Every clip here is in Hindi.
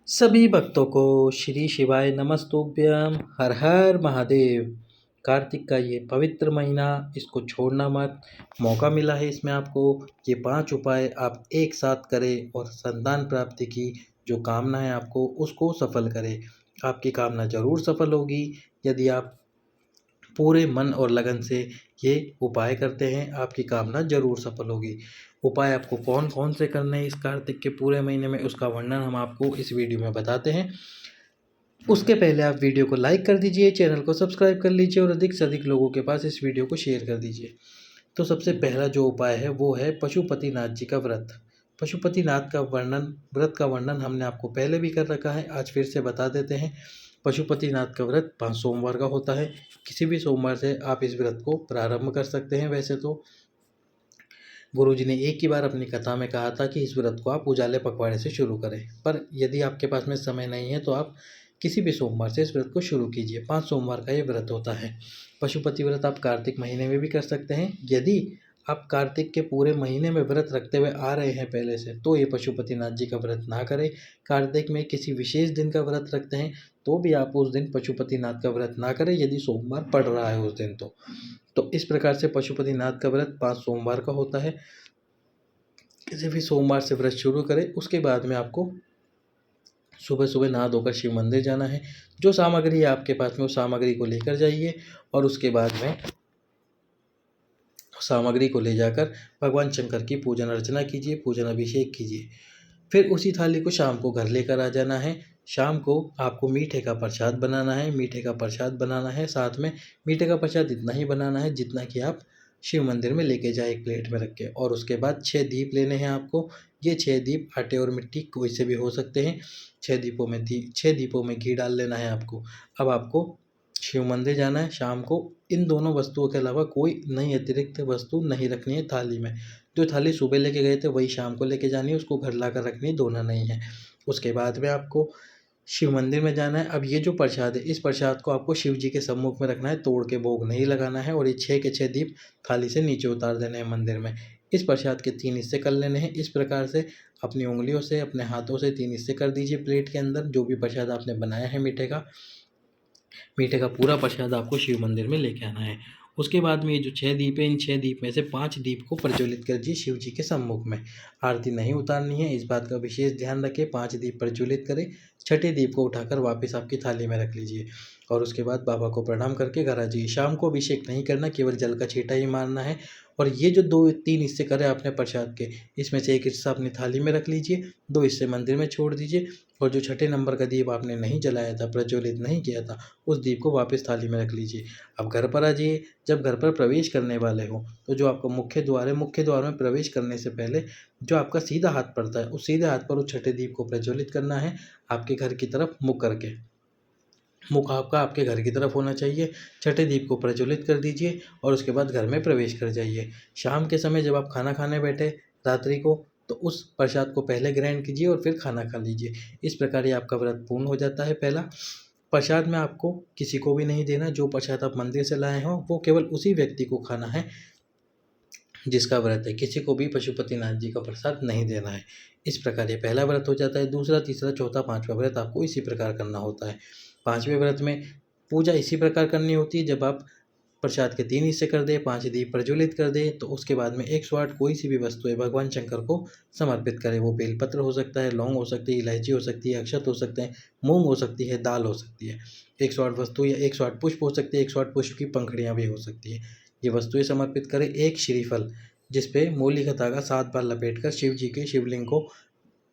सभी भक्तों को श्री शिवाय नमस्तुभ्यम। हर हर महादेव। कार्तिक का ये पवित्र महीना, इसको छोड़ना मत। मौका मिला है इसमें आपको, ये 5 उपाय आप एक साथ करें और संतान प्राप्ति की जो कामना है आपको उसको सफल करें। आपकी कामना जरूर सफल होगी यदि आप पूरे मन और लगन से ये उपाय करते हैं। आपकी कामना जरूर सफल होगी। उपाय आपको कौन कौन से करने हैं इस कार्तिक के पूरे महीने में, उसका वर्णन हम आपको इस वीडियो में बताते हैं। उसके पहले आप वीडियो को लाइक कर दीजिए, चैनल को सब्सक्राइब कर लीजिए और अधिक से अधिक लोगों के पास इस वीडियो को शेयर कर दीजिए। तो सबसे पहला जो उपाय है वो है पशुपतिनाथ जी का व्रत। पशुपतिनाथ का व्रत का वर्णन हमने आपको पहले भी कर रखा है, आज फिर से बता देते हैं। पशुपतिनाथ का व्रत 5 सोमवार का होता है। किसी भी सोमवार से आप इस व्रत को प्रारंभ कर सकते हैं। वैसे तो गुरुजी ने एक ही बार अपनी कथा में कहा था कि इस व्रत को आप उजाले पखवाड़े से शुरू करें, पर यदि आपके पास में समय नहीं है तो आप किसी भी सोमवार से इस व्रत को शुरू कीजिए। 5 सोमवार का ये व्रत होता है। पशुपति व्रत आप कार्तिक महीने में भी कर सकते हैं। यदि आप कार्तिक के पूरे महीने में व्रत रखते हुए आ रहे हैं पहले से, तो ये पशुपतिनाथ जी का व्रत ना करें। कार्तिक में किसी विशेष दिन का व्रत रखते हैं तो भी आप उस दिन पशुपतिनाथ का व्रत ना करें, यदि सोमवार पड़ रहा है उस दिन तो इस प्रकार से पशुपतिनाथ का व्रत 5 सोमवार का होता है। किसी भी सोमवार से व्रत शुरू करें। उसके बाद में आपको सुबह सुबह नहा धोकर शिव मंदिर जाना है। जो सामग्री है आपके पास में, उस सामग्री को लेकर जाइए और उसके बाद में सामग्री को ले जाकर भगवान शंकर की पूजन अर्चना कीजिए, पूजन अभिषेक कीजिए। फिर उसी थाली को शाम को घर लेकर आ जाना है। शाम को आपको मीठे का प्रसाद बनाना है। मीठे का प्रसाद बनाना है, साथ में मीठे का प्रसाद इतना ही बनाना है जितना कि आप शिव मंदिर में लेके जाए एक प्लेट में रख के। और उसके बाद 6 दीप लेने हैं आपको। ये 6 दीप आटे और मिट्टी कोई से भी हो सकते हैं। 6 दीपों में घी डाल लेना है आपको। अब आपको शिव मंदिर जाना है शाम को। इन दोनों वस्तुओं के अलावा कोई नई अतिरिक्त वस्तु नहीं रखनी है थाली में। जो थाली सुबह लेके गए थे वही शाम को लेके जानी है, उसको घर लाकर रखनी है, धोना नहीं है। उसके बाद में आपको शिव मंदिर में जाना है। अब ये जो प्रसाद है, इस प्रसाद को आपको शिव जी के सम्मुख में रखना है, तोड़ के भोग नहीं लगाना है। और ये 6 के 6 दीप थाली से नीचे उतार देने हैं मंदिर में। इस प्रसाद के 3 हिस्से कर लेने हैं। इस प्रकार से अपनी उंगलियों से, अपने हाथों से 3 हिस्से कर दीजिए प्लेट के अंदर। जो भी प्रसाद आपने बनाया है मीठे का पूरा प्रसाद आपको शिव मंदिर में लेके आना है। उसके बाद में ये जो 6 दीप है, इन 6 दीप में से 5 दीप को प्रज्वलित कर दीजिए शिव जी के सम्मुख में। आरती नहीं उतारनी है, इस बात का विशेष ध्यान रखें। 5 दीप प्रज्वलित करें। छठे दीप को उठाकर वापस आपकी थाली में रख लीजिए और उसके बाद बाबा को प्रणाम करके घर आ जाइए। शाम को अभिषेक नहीं करना, केवल जल का छींटा ही मारना है। और ये जो 2-3 हिस्से करे आपने प्रसाद के, इसमें से एक हिस्सा अपनी थाली में रख लीजिए, 2 हिस्से मंदिर में छोड़ दीजिए। और जो छठे नंबर का दीप आपने नहीं जलाया था, प्रज्वलित नहीं किया था, उस दीप को वापस थाली में रख लीजिए। अब घर पर आ जाइए। जब घर पर प्रवेश करने वाले हो तो जो आपका मुख्य द्वार है, मुख्य द्वार में प्रवेश करने से पहले जो आपका सीधा हाथ पड़ता है, उस सीधे हाथ पर उस छठे दीप को प्रज्वलित करना है, आपके घर की तरफ मुख करके। मुख आपका आपके घर की तरफ होना चाहिए। छठे दीप को प्रज्वलित कर दीजिए और उसके बाद घर में प्रवेश कर जाइए। शाम के समय जब आप खाना खाने बैठे रात्रि को, तो उस प्रसाद को पहले ग्रहण कीजिए और फिर खाना खा लीजिए। इस प्रकार ये आपका व्रत पूर्ण हो जाता है। पहला प्रसाद में आपको किसी को भी नहीं देना। जो प्रसाद आप मंदिर से लाए हो वो केवल उसी व्यक्ति को खाना है जिसका व्रत है। किसी को भी पशुपतिनाथ जी का प्रसाद नहीं देना है। इस प्रकार ये पहला व्रत हो जाता है। दूसरा, तीसरा, चौथा, 5वां व्रत आपको इसी प्रकार करना होता है। 5वें व्रत में पूजा इसी प्रकार करनी होती है। जब आप प्रसाद के 3 हिस्से कर दें, 5 दीप प्रज्वलित कर दें, तो उसके बाद में 108 कोई सी भी वस्तु है भगवान शंकर को समर्पित करें। वो बेलपत्र हो सकता है, लौंग हो सकती है, इलायची हो सकती है, अक्षत हो सकते हैं, मूंग हो सकती है, दाल हो सकती है। 108 वस्तु या 108 पुष्प हो सकते हैं, 108 पुष्प की पंखुड़ियाँ भी हो सकती है। ये वस्तुएं समर्पित करें। एक श्रीफल जिसपे मूली का धागा 7 बार लपेटकर शिव जी के शिवलिंग को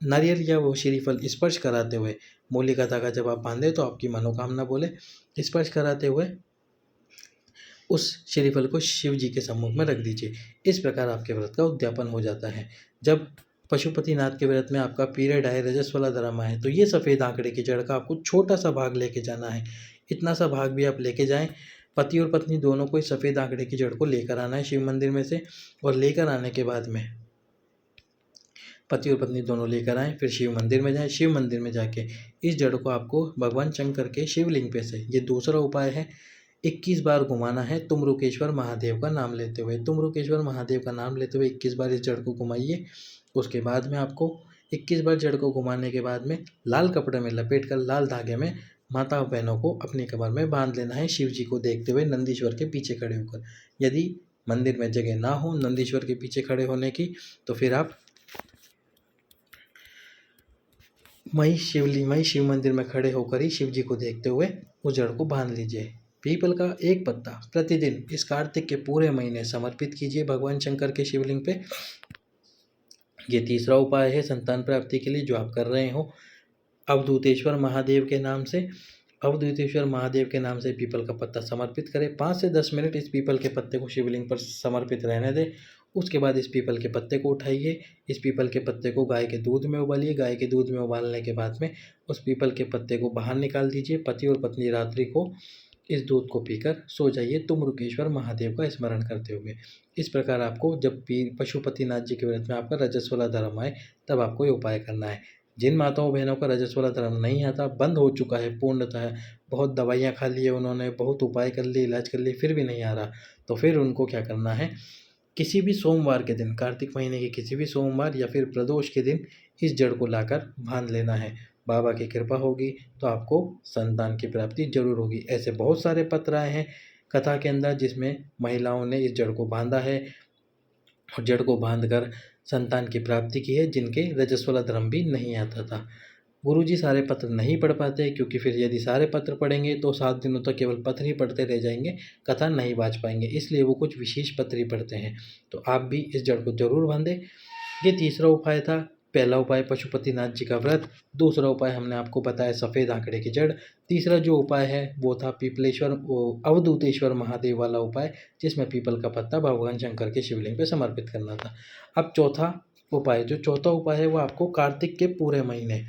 नारियल या वो श्रीफल स्पर्श कराते हुए, मूली का धागा जब आप बांधे तो आपकी मनोकामना बोले, स्पर्श कराते हुए उस श्रीफल को शिव जी के सम्मुख में रख दीजिए। इस प्रकार आपके व्रत का उद्यापन हो जाता है। जब पशुपतिनाथ के व्रत में आपका पीरियड आए, रजस वाला धर्म आए, तो ये सफ़ेद आंकड़े की जड़ का आपको छोटा सा भाग लेके जाना है। इतना सा भाग भी आप लेके जाएं। पति और पत्नी दोनों को इस सफ़ेद आंकड़े की जड़ को लेकर आना है शिव मंदिर में से। और लेकर आने के बाद में पति और पत्नी दोनों लेकर आएँ, फिर शिव मंदिर में जाएँ। शिव मंदिर में जाके इस जड़ को आपको भगवान शंकर के शिवलिंग पे से, ये दूसरा उपाय है, 21 बार घुमाना है तुमरुकेश्वर महादेव का नाम लेते हुए। तुमरुकेश्वर महादेव का नाम लेते हुए 21 बार इस जड़ को घुमाइए। उसके बाद में आपको 21 बार जड़ को घुमाने के बाद में लाल कपड़े में लपेट कर लाल धागे में माता बहनों को अपनी कमर में बांध लेना है, शिव जी को देखते हुए नंदीश्वर के पीछे खड़े होकर। यदि मंदिर में जगह ना हो नंदीश्वर के पीछे खड़े होने की, तो फिर आप मई शिव मंदिर में खड़े होकर ही शिव जी को देखते हुए उस जड़ को बांध लीजिए। पीपल का एक पत्ता प्रतिदिन इस कार्तिक के पूरे महीने समर्पित कीजिए भगवान शंकर के शिवलिंग पे। ये तीसरा उपाय है संतान प्राप्ति के लिए जो आप कर रहे हो। अवधूतेश्वर महादेव के नाम से पीपल का पत्ता समर्पित करें। 5 से 10 मिनट इस पीपल के पत्ते को शिवलिंग पर समर्पित रहने दें। उसके बाद इस पीपल के पत्ते को उठाइए। इस पीपल के पत्ते को गाय के दूध में उबालिए। गाय के दूध में उबालने के बाद में उस पीपल के पत्ते को बाहर निकाल दीजिए। पति और पत्नी रात्रि को इस दूध को पीकर सो जाइए, तुमरुकेश्वर महादेव का स्मरण करते हुए। इस प्रकार आपको जब पशुपतिनाथ जी के व्रत में आपका रजस्वला धर्म आए तब आपको ये उपाय करना है। जिन माताओं बहनों का रजस्वला धर्म नहीं आता, बंद हो चुका है पूर्णतः, बहुत दवाइयाँ खा ली है उन्होंने, बहुत उपाय कर लिए, इलाज कर लिए, फिर भी नहीं आ रहा, तो फिर उनको क्या करना है, किसी भी सोमवार के दिन, कार्तिक महीने के किसी भी सोमवार या फिर प्रदोष के दिन इस जड़ को लाकर बांध लेना है। बाबा की कृपा होगी तो आपको संतान की प्राप्ति जरूर होगी। ऐसे बहुत सारे पत्र आए हैं कथा के अंदर जिसमें महिलाओं ने इस जड़ को बांधा है और जड़ को बांधकर संतान की प्राप्ति की है, जिनके रजस्वला धर्म भी नहीं आता था। गुरुजी सारे पत्र नहीं पढ़ पाते क्योंकि फिर यदि सारे पत्र पढ़ेंगे तो 7 दिनों तक केवल पत्र ही पढ़ते रह जाएंगे, कथा नहीं बाँच पाएंगे, इसलिए वो कुछ विशेष पत्र ही पढ़ते हैं। तो आप भी इस जड़ को जरूर बांधें। ये तीसरा उपाय था। पहला उपाय पशुपतिनाथ जी का व्रत, दूसरा उपाय हमने आपको बताया सफ़ेद आंकड़े की जड़, तीसरा जो उपाय है वो था अवधूतेश्वर महादेव वाला उपाय, जिसमें पीपल का पत्ता भगवान शंकर के शिवलिंग पे समर्पित करना था। अब चौथा उपाय है वो आपको कार्तिक के पूरे महीने,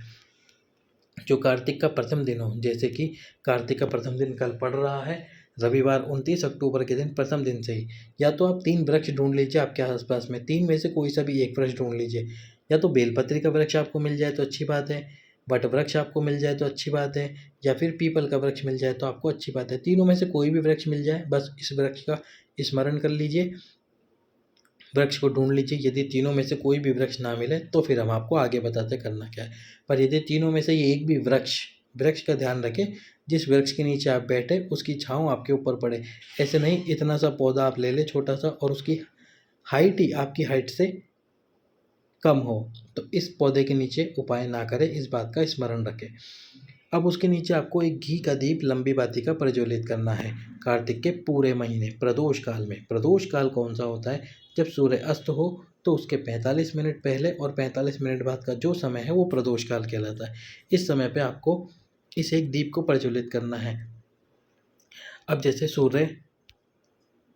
जो कार्तिक का प्रथम दिन हो, जैसे कि कार्तिक का प्रथम दिन कल पड़ रहा है रविवार 29 अक्टूबर के दिन, प्रथम दिन से ही या तो आप 3 वृक्ष ढूंढ लीजिए आपके आसपास में, 3 में से कोई सा भी एक वृक्ष ढूंढ लीजिए। या तो बेलपत्री का वृक्ष आपको मिल जाए तो अच्छी बात है, वट वृक्ष आपको मिल जाए तो अच्छी बात है, या फिर पीपल का वृक्ष मिल जाए तो आपको अच्छी बात है। तीनों में से कोई भी वृक्ष मिल जाए, बस इस वृक्ष का स्मरण कर लीजिए, वृक्ष को ढूंढ लीजिए। यदि तीनों में से कोई भी वृक्ष ना मिले तो फिर हम आपको आगे बताते करना क्या है। पर यदि तीनों में से ये एक भी वृक्ष का ध्यान रखें, जिस वृक्ष के नीचे आप बैठे उसकी छाँव आपके ऊपर पड़े। ऐसे नहीं इतना सा पौधा आप ले लें छोटा सा और उसकी हाइट ही आपकी हाइट से कम हो, तो इस पौधे के नीचे उपाय ना करें, इस बात का स्मरण रखें। अब उसके नीचे आपको एक घी का दीप लंबी बाती का प्रज्वलित करना है कार्तिक के पूरे महीने प्रदोष काल में। प्रदोष काल कौन सा होता है, जब सूर्य अस्त हो तो उसके 45 मिनट पहले और 45 मिनट बाद का जो समय है वो प्रदोष काल कहलाता है। इस समय पे आपको इस एक दीप को प्रज्वलित करना है। अब जैसे सूर्य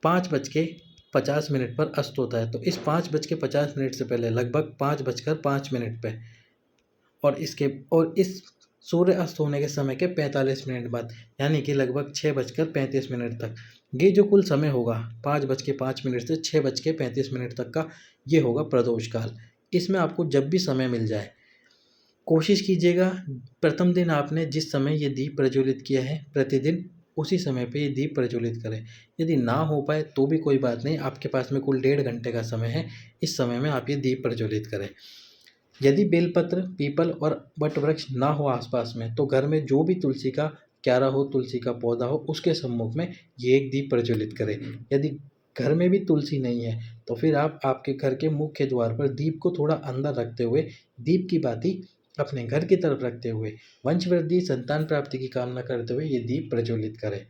5:50 पर अस्त होता है, तो इस 5:50 से पहले लगभग 5:05 पे और इस सूर्य अस्त होने के समय के 45 मिनट बाद, यानी कि लगभग 6:35 तक, ये जो कुल समय होगा 5:05 से 6:35 तक का, ये होगा प्रदोष काल। इसमें आपको जब भी समय मिल जाए कोशिश कीजिएगा प्रथम दिन आपने जिस समय ये दीप प्रज्वलित किया है प्रतिदिन उसी समय पे ये दीप प्रज्वलित करें। यदि ना हो पाए तो भी कोई बात नहीं, आपके पास में कुल 1.5 घंटे का समय है, इस समय में आप ये दीप प्रज्वलित करें। यदि बेलपत्र, पीपल और वट वृक्ष ना हो आसपास में तो घर में जो भी तुलसी का क्यारा हो, तुलसी का पौधा हो, उसके सम्मुख में ये एक दीप प्रज्वलित करें। यदि घर में भी तुलसी नहीं है तो फिर आप आपके घर के मुख्य द्वार पर दीप को थोड़ा अंदर रखते हुए, दीप की बाती अपने घर की तरफ रखते हुए, वंश वृद्धि संतान प्राप्ति की कामना करते हुए ये दीप प्रज्वलित करें।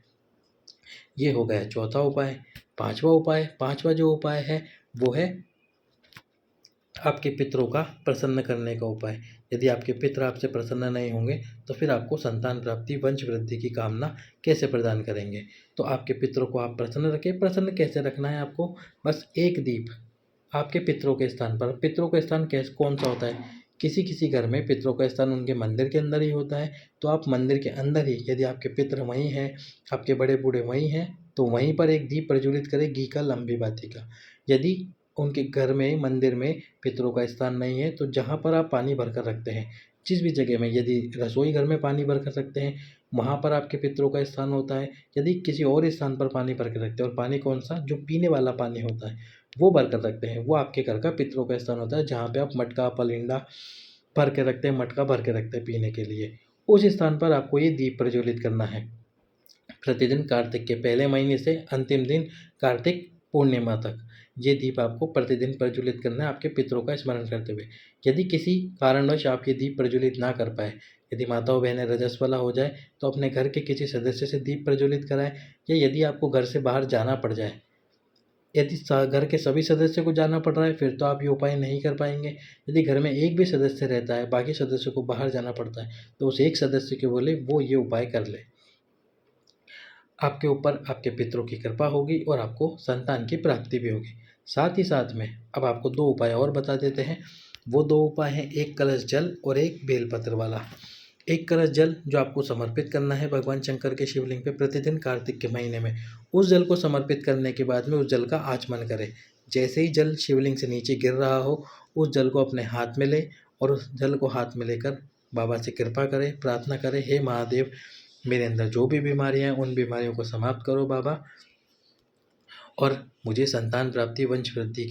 ये हो गया चौथा उपाय। पांचवा जो उपाय है वो है आपके पितरों का प्रसन्न करने का उपाय। यदि आपके पितर आपसे प्रसन्न नहीं होंगे तो फिर आपको संतान प्राप्ति, वंश वृद्धि की कामना कैसे प्रदान करेंगे। तो आपके पितरों को आप प्रसन्न रखें। प्रसन्न कैसे रखना है आपको, बस एक दीप आपके पितरों के स्थान पर। पितरों का स्थान कौन सा होता है, किसी घर में पितरों का स्थान उनके मंदिर के अंदर ही होता है, तो आप मंदिर के अंदर ही, यदि आपके पितर वहीं हैं, आपके बड़े बूढ़े वहीं हैं, तो वहीं पर एक दीप प्रज्वलित करें घी का, लंबी बाती का। यदि उनके घर में, मंदिर में पितरों का स्थान नहीं है तो जहाँ पर आप पानी भरकर रखते हैं, जिस भी जगह में, यदि रसोई घर में पानी भरकर रखते हैं वहाँ पर आपके पितरों का स्थान होता है। यदि किसी और स्थान पर पानी भर के रखते हैं, और पानी कौन सा, जो पीने वाला पानी होता है वो भरकर रखते हैं, वो आपके घर का पितरों का स्थान होता है, जहाँ पे आप मटका, पलिंडा, भर के रखते हैं, मटका भर के रखते हैं पीने के लिए। उस स्थान पर आपको ये दीप प्रज्वलित करना है प्रतिदिन कार्तिक के पहले महीने से अंतिम दिन कार्तिक पूर्णिमा तक। ये दीप आपको प्रतिदिन प्रज्वलित करना है आपके पितरों का स्मरण करते हुए। यदि किसी कारणवश आप ये दीप प्रज्वलित ना कर पाए, यदि माताओं बहनें रजस्वला हो जाए, तो अपने घर के किसी सदस्य से दीप प्रज्वलित कराएं, या यदि आपको घर से बाहर जाना पड़ जाए, यदि घर के सभी सदस्यों को जाना पड़ रहा है, फिर तो आप ये उपाय नहीं कर पाएंगे। यदि घर में एक भी सदस्य रहता है, बाकी सदस्यों को बाहर जाना पड़ता है, तो उस एक सदस्य के बोले वो ये उपाय कर ले। आपके ऊपर आपके पितरों की कृपा होगी और आपको संतान की प्राप्ति भी होगी। साथ ही साथ में अब आपको 2 उपाय और बता देते हैं। वो 2 उपाय हैं, एक कलश जल और एक बेलपत्र वाला। एक कलश जल जो आपको समर्पित करना है भगवान शंकर के शिवलिंग पे प्रतिदिन कार्तिक के महीने में। उस जल को समर्पित करने के बाद में उस जल का आचमन करें। जैसे ही जल शिवलिंग से नीचे गिर रहा हो, उस जल को अपने हाथ में लें और उस जल को हाथ में लेकर बाबा से कृपा करें, प्रार्थना करें, हे महादेव, मेरे अंदर जो भी बीमारियां हैं उन बीमारियों को समाप्त करो बाबा, और मुझे संतान प्राप्ति वंश वृद्धि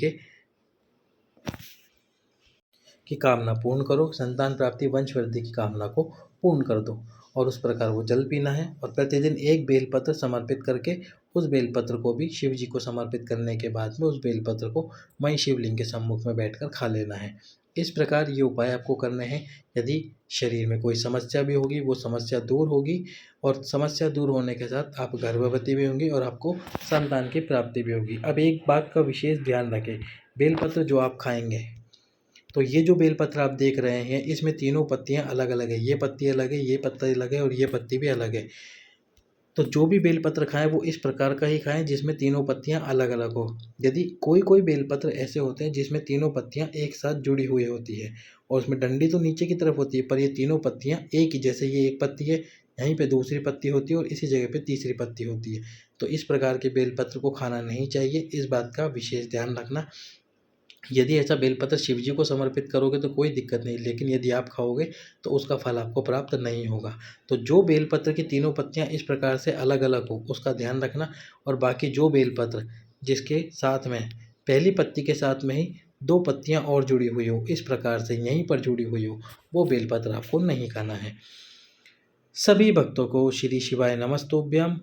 की कामना पूर्ण करो, संतान प्राप्ति वंश वृद्धि की कामना को पूर्ण कर दो। और उस प्रकार वो जल पीना है और प्रतिदिन एक बेलपत्र समर्पित करके उस बेलपत्र को भी शिव जी को समर्पित करने के बाद में उस बेलपत्र को वहीं शिवलिंग के सम्मुख में बैठकर खा लेना है। इस प्रकार ये उपाय आपको करने हैं। यदि शरीर में कोई समस्या भी होगी वो समस्या दूर होगी, और समस्या दूर होने के साथ आप गर्भवती भी होंगी और आपको संतान की प्राप्ति भी होगी। अब एक बात का विशेष ध्यान रखें, बेलपत्र जो आप खाएंगे, तो ये जो बेलपत्र आप देख रहे हैं इसमें तीनों पत्तियां अलग अलग है। ये पत्ती अलग है, ये पत्ता अलग है और ये पत्ती भी अलग है। तो जो भी बेलपत्र खाएं वो इस प्रकार का ही खाएं जिसमें तीनों पत्तियां अलग अलग हो। यदि कोई बेलपत्र ऐसे होते हैं जिसमें तीनों पत्तियां एक साथ जुड़ी हुई होती है और उसमें डंडी तो नीचे की तरफ होती है, पर ये तीनों पत्तियां एक ही, जैसे ये एक पत्ती है, यहीं पे दूसरी पत्ती होती है और इसी जगह पे तीसरी पत्ती होती है। तो इस प्रकार के बेलपत्र को खाना नहीं चाहिए, इस बात का विशेष ध्यान रखना। यदि ऐसा बेलपत्र शिव जी को समर्पित करोगे तो कोई दिक्कत नहीं, लेकिन यदि आप खाओगे तो उसका फल आपको प्राप्त नहीं होगा। तो जो बेलपत्र की तीनों पत्तियां इस प्रकार से अलग अलग हो उसका ध्यान रखना, और बाकी जो बेलपत्र जिसके साथ में पहली पत्ती के साथ में ही 2 पत्तियां और जुड़ी हुई हो, इस प्रकार से यहीं पर जुड़ी हुई हो, वो बेलपत्र आपको नहीं खाना है। सभी भक्तों को श्री शिवाय नमस्तुभ्यम।